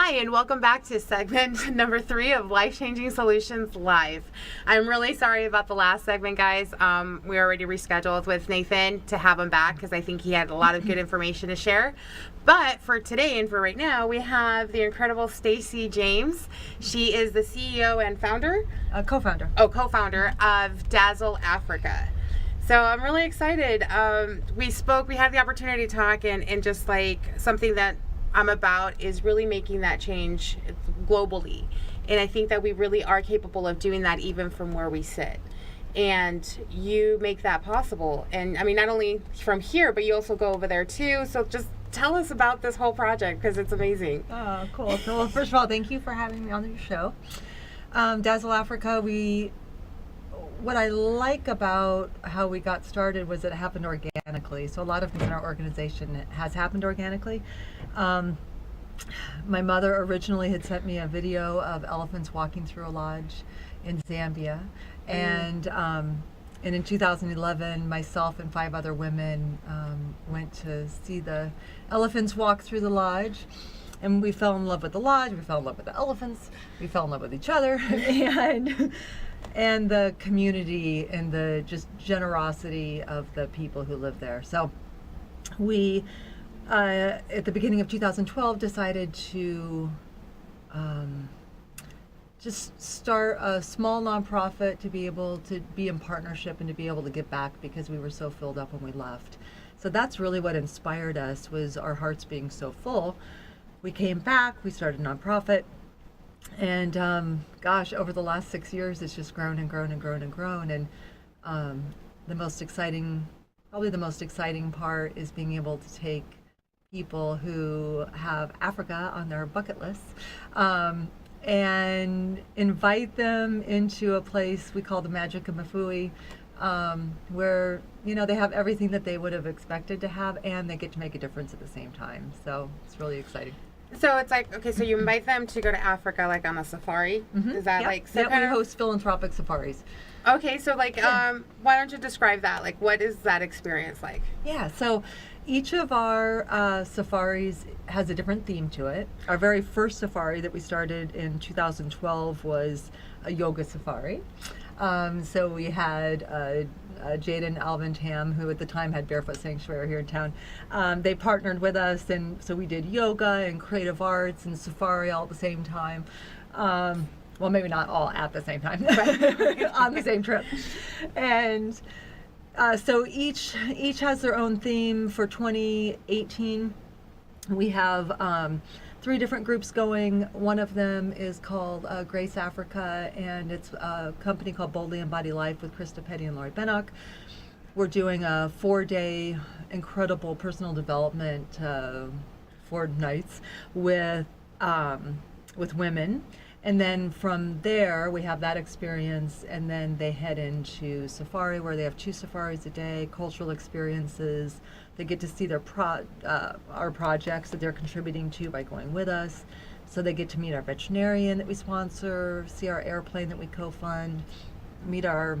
Hi, and welcome back to segment number 3 of Life Changing Solutions Live. I'm really sorry about the last segment, guys. We already rescheduled with Nathan to have him back because I think he had a lot of good information to share. But for today and for right now, we have the incredible Stacey James. She is the CEO and founder? Co-founder. Co-founder of Dazzle Africa. So I'm really excited. We had the opportunity to talk, and just like something that I'm about is really making that change globally. And I think that we really are capable of doing that even from where we sit. And you make that possible. And I mean, not only from here, but you also go over there too. So just tell us about this whole project because it's amazing. Oh, cool. So, well, first of all, thank you for having me on your show. Dazzle Africa, what I like about how we got started was it happened organically. So a lot of things in our organization has happened organically. My mother originally had sent me a video of elephants walking through a lodge in Zambia. And in 2011, myself and 5 other women went to see the elephants walk through the lodge. And we fell in love with the lodge, we fell in love with the elephants, we fell in love with each other. And the community and the just generosity of the people who live there. So we, at the beginning of 2012, decided to just start a small nonprofit to be able to be in partnership and to be able to give back because we were so filled up when we left. So that's really what inspired us, was our hearts being so full. We came back, we started a nonprofit. And gosh, over the last 6 years, it's just grown and grown and grown and grown. And probably the most exciting part is being able to take people who have Africa on their bucket list and invite them into a place we call the Magic of Mafui, where they have everything that they would have expected to have, and they get to make a difference at the same time. So it's really exciting. So it's like, okay, so you invite them to go to Africa, like on a safari. Is that Yep. like, so we host philanthropic safaris. Okay, so like, why don't you describe that? Like, what is that experience like? Yeah, so each of our safaris has a different theme to it. Our very first safari that we started in 2012 was a yoga safari. So we had Jaden Alvin Tam, who at the time had Barefoot Sanctuary here in town. They partnered with us, and so we did yoga and creative arts and safari all at the same time. Well, maybe not all at the same time, but on the same trip. And so each has their own theme. For 2018, we have 3 different groups going. One of them is called Grace Africa, and it's a company called Boldly Embody Life with Krista Petty and Lori Bennock. We're doing a 4-day incredible personal development 4 nights with women. And then from there, we have that experience, and then they head into safari, where they have 2 safaris a day, cultural experiences. They get to see their our projects that they're contributing to by going with us. So they get to meet our veterinarian that we sponsor, see our airplane that we co-fund, meet our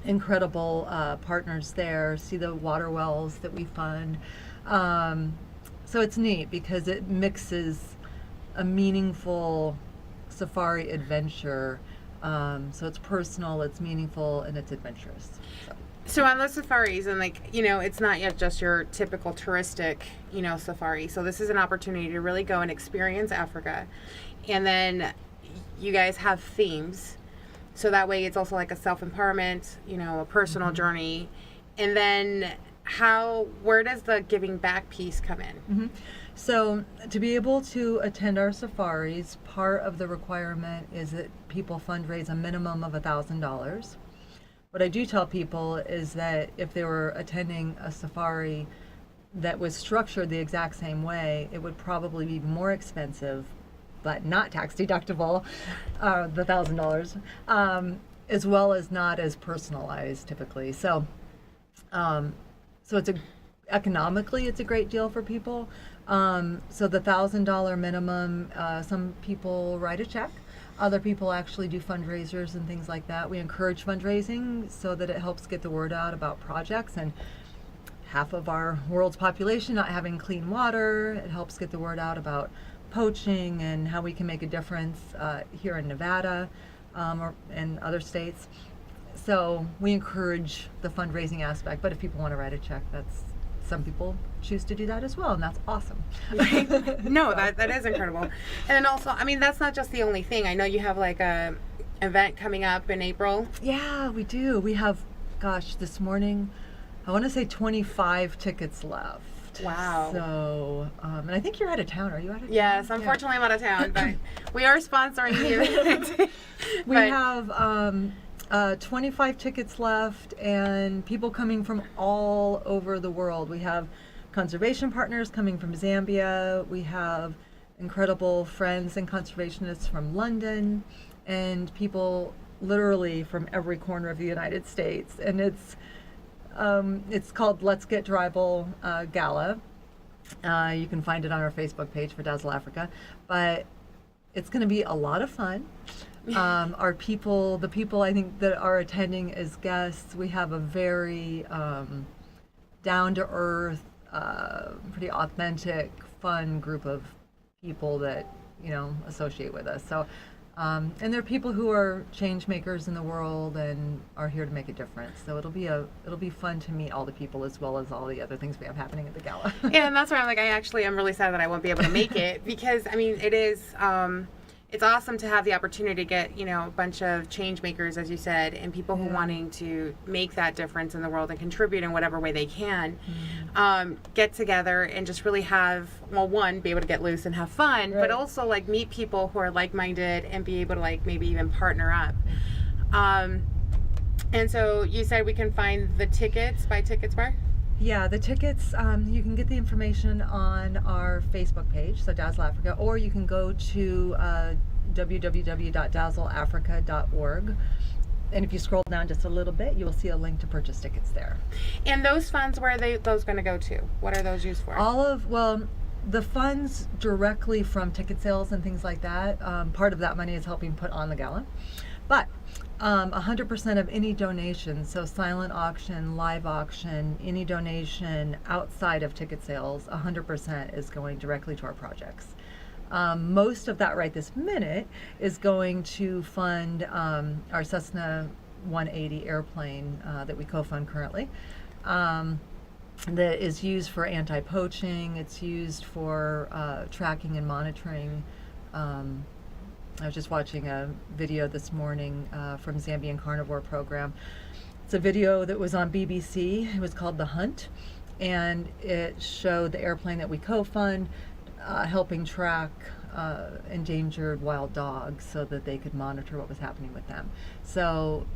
incredible partners there, see the water wells that we fund. So it's neat because it mixes a meaningful safari adventure. So it's personal, it's meaningful, and it's adventurous. So on those safaris, and like, it's not yet just your typical touristic, safari. So this is an opportunity to really go and experience Africa. And then you guys have themes. So that way it's also like a self-empowerment, a personal journey. And then where does the giving back piece come in? So to be able to attend our safaris, part of the requirement is that people fundraise a minimum of $1,000. What I do tell people is that if they were attending a safari that was structured the exact same way, it would probably be more expensive, but not tax deductible, the $1,000, as well as not as personalized typically. So economically, it's a great deal for people. So the $1,000 minimum, some people write a check. Other people actually do fundraisers and things like that. We encourage fundraising so that it helps get the word out about projects. And half of our world's population not having clean water, it helps get the word out about poaching and how we can make a difference here in Nevada or in other states. So we encourage the fundraising aspect, but if people want to write a check, some people choose to do that as well, and that's awesome. No, that is incredible. And then also, I mean, that's not just the only thing. I know you have like a event coming up in April. Yeah, we do. We have, gosh, this morning, I want to say 25 tickets left. Wow. So, and I think you're out of town. Are you out of town? Yes, unfortunately I'm out of town, but we are sponsoring the event. We have 25 tickets left, and people coming from all over the world. We have conservation partners coming from Zambia. We have incredible friends and conservationists from London, and people literally from every corner of the United States. And it's called Let's Get Tribal Gala. You can find it on our Facebook page for Dazzle Africa, but it's going to be a lot of fun. The people I think that are attending as guests, we have a very down-to-earth, pretty authentic, fun group of people that associate with us. So, and they're people who are change makers in the world and are here to make a difference. So it'll be fun to meet all the people as well as all the other things we have happening at the gala. Yeah, and that's why I'm like, I'm really sad that I won't be able to make it because I mean it is. It's awesome to have the opportunity to get, a bunch of change makers, as you said, and people who are wanting to make that difference in the world and contribute in whatever way they can, get together and just really have, be able to get loose and have fun, but also like meet people who are like-minded and be able to like maybe even partner up. And so you said we can find the tickets by Ticketsbar? Yeah, the tickets, you can get the information on our Facebook page, so Dazzle Africa, or you can go to www.dazzleafrica.org. And if you scroll down just a little bit, you will see a link to purchase tickets there. And those funds, where are those going to go to? What are those used for? The funds directly from ticket sales and things like that, part of that money is helping put on the gala. But 100% of any donation, so silent auction, live auction, any donation outside of ticket sales, 100% is going directly to our projects. Most of that right this minute is going to fund our Cessna 180 airplane that we co-fund currently. That is used for anti-poaching. It's used for tracking and monitoring. I was just watching a video this morning from Zambian Carnivore Program. It's a video that was on BBC. It was called The Hunt, and it showed the airplane that we co-fund helping track endangered wild dogs so that they could monitor what was happening with them. So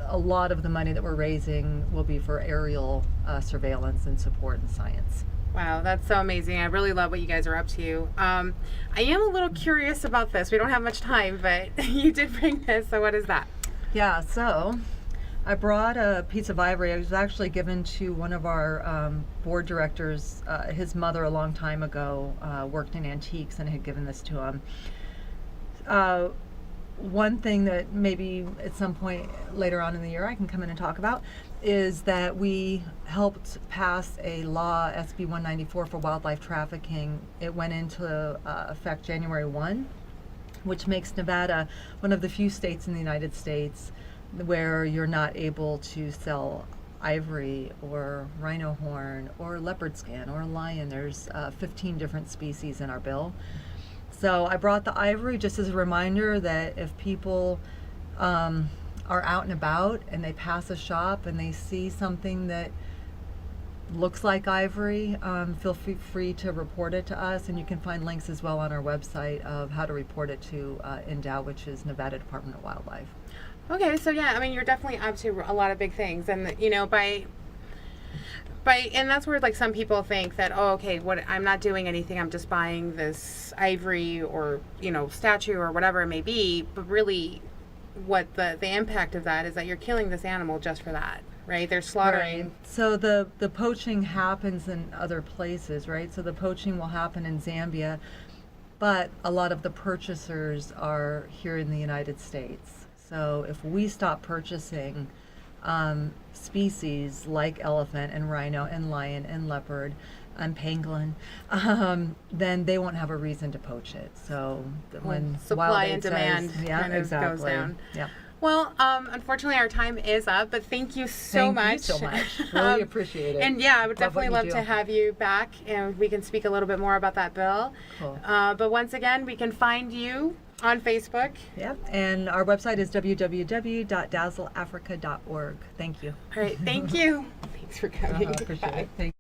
a lot of the money that we're raising will be for aerial surveillance and support and science. Wow, that's so amazing. I really love what you guys are up to. I am a little curious about this. We don't have much time, but you did bring this, so what is that? Yeah, so I brought a piece of ivory. It was actually given to one of our board directors. His mother a long time ago worked in antiques and had given this to him. One thing that maybe at some point later on in the year I can come in and talk about is that we helped pass a law, SB 194, for wildlife trafficking. It went into effect January 1, which makes Nevada one of the few states in the United States where you're not able to sell ivory or rhino horn or leopard skin or lion. There's 15 different species in our bill. So I brought the ivory just as a reminder that if people are out and about and they pass a shop and they see something that looks like ivory, feel free to report it to us, and you can find links as well on our website of how to report it to NDOW, which is Nevada Department of Wildlife. Okay, so yeah, I mean, you're definitely up to a lot of big things, and and that's where like some people think that, oh, okay, I'm not doing anything, I'm just buying this ivory or statue or whatever it may be, but really what the impact of that is that you're killing this animal just for that, right? They're slaughtering. Right. So the poaching happens in other places, right? So the poaching will happen in Zambia, but a lot of the purchasers are here in the United States. So if we stop purchasing species like elephant and rhino and lion and leopard, on pangolin, then they won't have a reason to poach it. So when Supply Wild and Aid demand says, yeah, kind of exactly. goes down. Yeah. Well, unfortunately, our time is up, but thank you so Thank much. you so much. Really appreciate it. And yeah, I would Love what definitely you love do. to have you back, and we can speak a little bit more about that bill. Cool. But once again, we can find you on Facebook. Yeah, and our website is www.dazzleafrica.org. Thank you. All right, thank you. Thanks for coming. Appreciate it. Thank